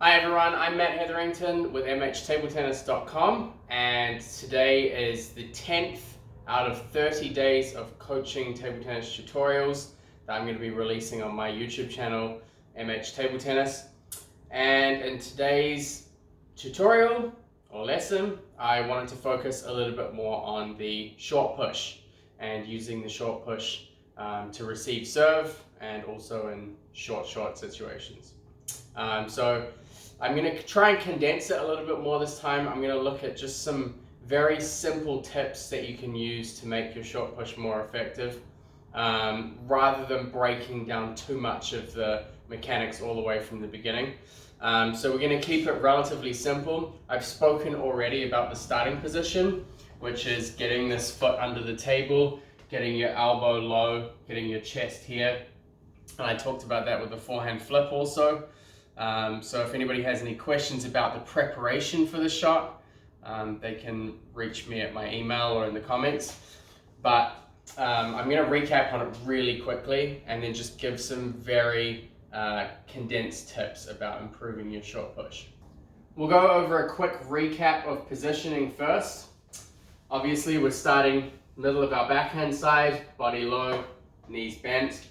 Hi everyone, I'm Matt Hetherington with MHTableTennis.com, and today is the 10th out of 30 days of coaching table tennis tutorials that I'm going to be releasing on my YouTube channel, MHTableTennis. And in today's tutorial or lesson, I wanted to focus a little bit more on the short push and using the short push to receive serve and also in short situations. So I'm going to try and condense it a little bit more this time. I'm going to look at just some very simple tips that you can use to make your short push more effective, rather than breaking down too much of the mechanics all the way from the beginning. So we're going to keep it relatively simple. I've spoken already about the starting position, which is getting this foot under the table, getting your elbow low, getting your chest here. And I talked about that with the forehand flip also. So if anybody has any questions about the preparation for the shot, they can reach me at my email or in the comments. But I'm going to recap on it really quickly and then just give some very condensed tips about improving your short push. We'll go over a quick recap of positioning first. Obviously we're starting middle of our backhand side, body low, knees bent.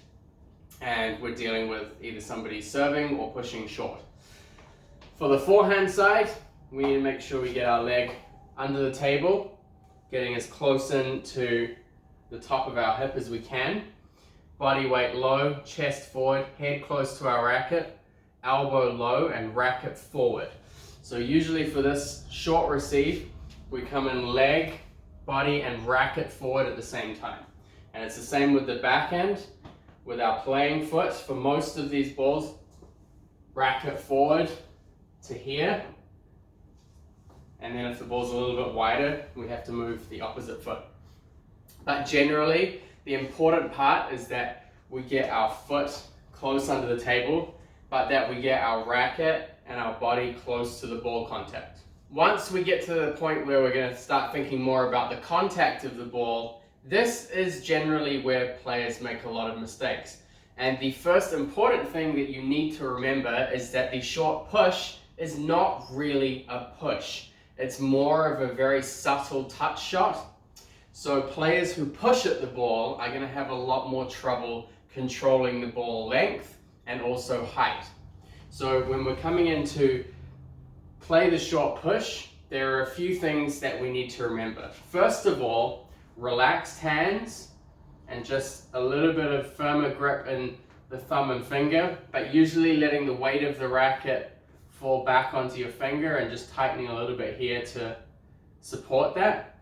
And we're dealing with either somebody serving or pushing short. For the forehand side, we need to make sure we get our leg under the table, getting as close in to the top of our hip as we can. Body weight low, chest forward, head close to our racket, elbow low and racket forward. So usually for this short receive, we come in leg, body and racket forward at the same time. And it's the same with the backhand. With our playing foot, for most of these balls, racket forward to here. And then if the ball's a little bit wider, we have to move the opposite foot. But generally, the important part is that we get our foot close under the table, but that we get our racket and our body close to the ball contact. Once we get to the point where we're going to start thinking more about the contact of the ball, this is generally where players make a lot of mistakes. And the first important thing that you need to remember is that the short push is not really a push. It's more of a very subtle touch shot. So players who push at the ball are going to have a lot more trouble controlling the ball length and also height. So when we're coming in to play the short push, there are a few things that we need to remember. First of all, relaxed hands and just a little bit of firmer grip in the thumb and finger, but usually letting the weight of the racket fall back onto your finger and just tightening a little bit here to support that.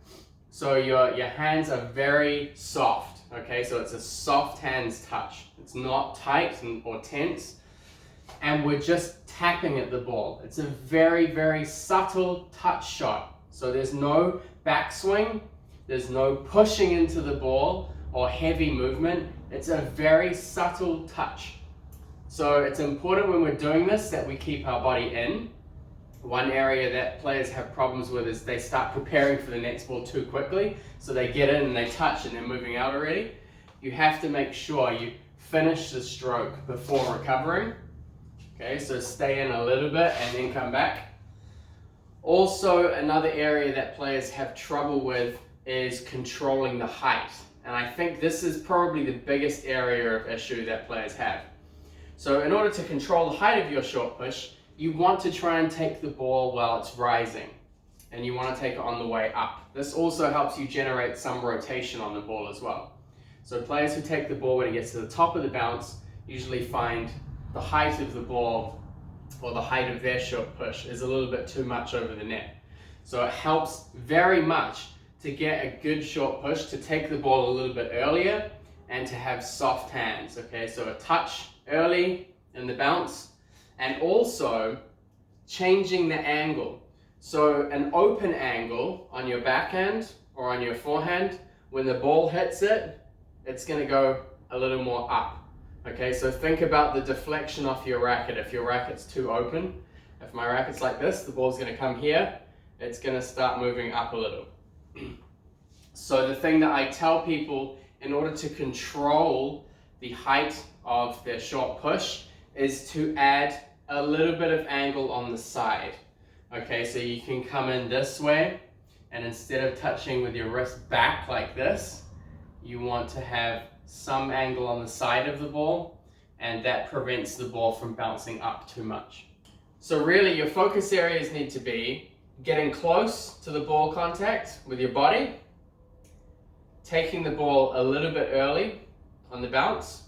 So your hands are very soft, okay? So it's a soft hands touch. It's not tight or tense. And we're just tapping at the ball. It's a very, very subtle touch shot. So there's no backswing. There's no pushing into the ball or heavy movement. It's a very subtle touch. So it's important when we're doing this that we keep our body in. One area that players have problems with is they start preparing for the next ball too quickly. So they get in and they touch and they're moving out already. You have to make sure you finish the stroke before recovering. Okay, so stay in a little bit and then come back. Also, another area that players have trouble with is controlling the height. And I think this is probably the biggest area of issue that players have. So in order to control the height of your short push, you want to try and take the ball while it's rising. And you want to take it on the way up. This also helps you generate some rotation on the ball as well. So players who take the ball when it gets to the top of the bounce usually find the height of the ball or the height of their short push is a little bit too much over the net. So it helps very much to get a good short push, to take the ball a little bit earlier and to have soft hands, okay? So a touch early in the bounce and also changing the angle. So an open angle on your backhand or on your forehand, when the ball hits it, it's gonna go a little more up, okay? So think about the deflection off your racket. If your racket's too open, if my racket's like this, the ball's gonna come here, it's gonna start moving up a little. So the thing that I tell people in order to control the height of their short push is to add a little bit of angle on the side. Okay, so you can come in this way, and instead of touching with your wrist back like this, you want to have some angle on the side of the ball, and that prevents the ball from bouncing up too much. So really your focus areas need to be getting close to the ball contact with your body, taking the ball a little bit early on the bounce,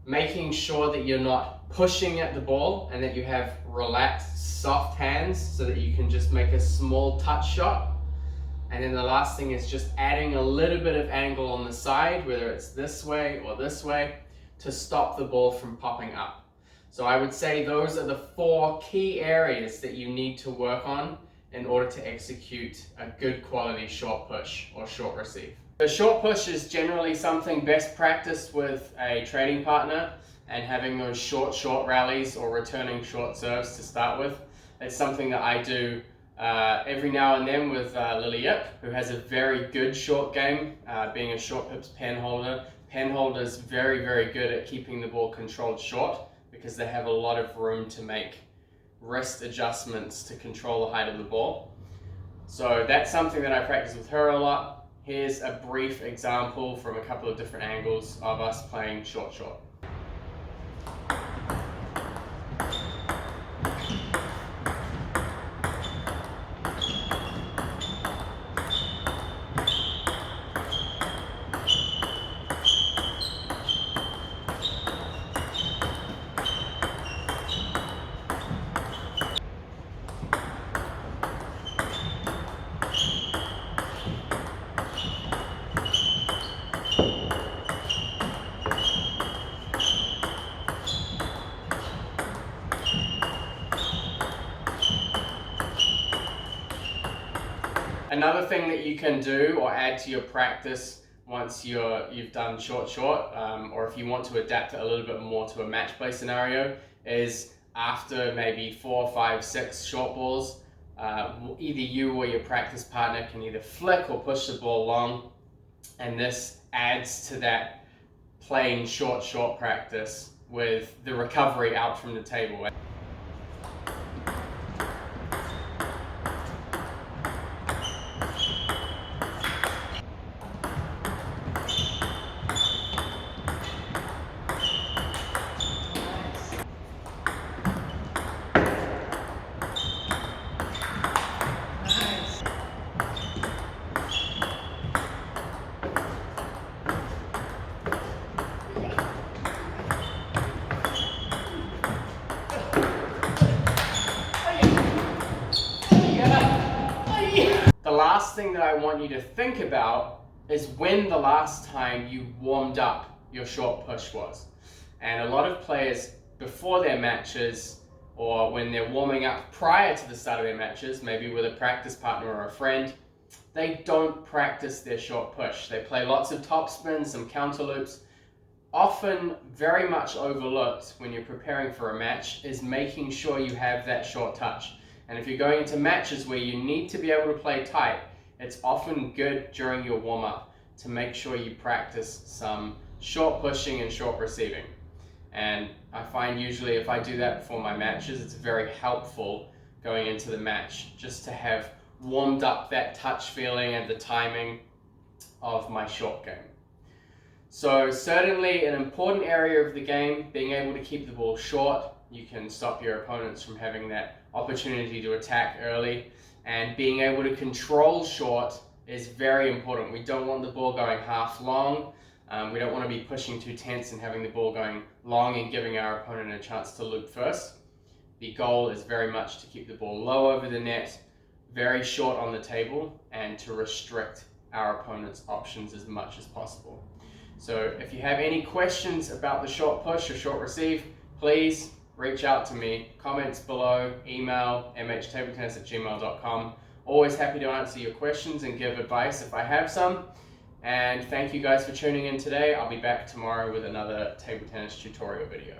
making sure that you're not pushing at the ball and that you have relaxed, soft hands so that you can just make a small touch shot. And then the last thing is just adding a little bit of angle on the side, whether it's this way or this way, to stop the ball from popping up. So I would say those are the 4 key areas that you need to work on in order to execute a good quality short push or short receive. The short push is generally something best practiced with a training partner, and having those short rallies or returning short serves to start with. It's something that I do every now and then with Lily Yip, who has a very good short game, being a short pips pen holder. Pen holders very good at keeping the ball controlled short because they have a lot of room to make wrist adjustments to control the height of the ball. So that's something that I practice with her a lot. Here's a brief example from a couple of different angles of us playing short. Another thing that you can do or add to your practice once you've done short, or if you want to adapt it a little bit more to a match play scenario, is after maybe 4, 5, 6 short balls, either you or your practice partner can either flick or push the ball long, and this adds to that playing short practice with the recovery out from the table. The last thing that I want you to think about is when the last time you warmed up your short push was. And a lot of players before their matches, or when they're warming up prior to the start of their matches, maybe with a practice partner or a friend, they don't practice their short push. They play lots of top spins, some counter loops. Often very much overlooked when you're preparing for a match is making sure you have that short touch. And if you're going into matches where you need to be able to play tight, it's often good during your warm-up to make sure you practice some short pushing and short receiving. And I find usually if I do that before my matches, it's very helpful going into the match just to have warmed up that touch feeling and the timing of my short game. So certainly an important area of the game, being able to keep the ball short. You can stop your opponents from having that opportunity to attack early, and being able to control short is very important. We don't want the ball going half long. We don't want to be pushing too tense and having the ball going long and giving our opponent a chance to loop first. The goal is very much to keep the ball low over the net, very short on the table, and to restrict our opponent's options as much as possible. So if you have any questions about the short push or short receive, please reach out to me. Comments below, email MHTableTennis@gmail.com. Always happy to answer your questions and give advice if I have some. And thank you guys for tuning in today. I'll be back tomorrow with another table tennis tutorial video.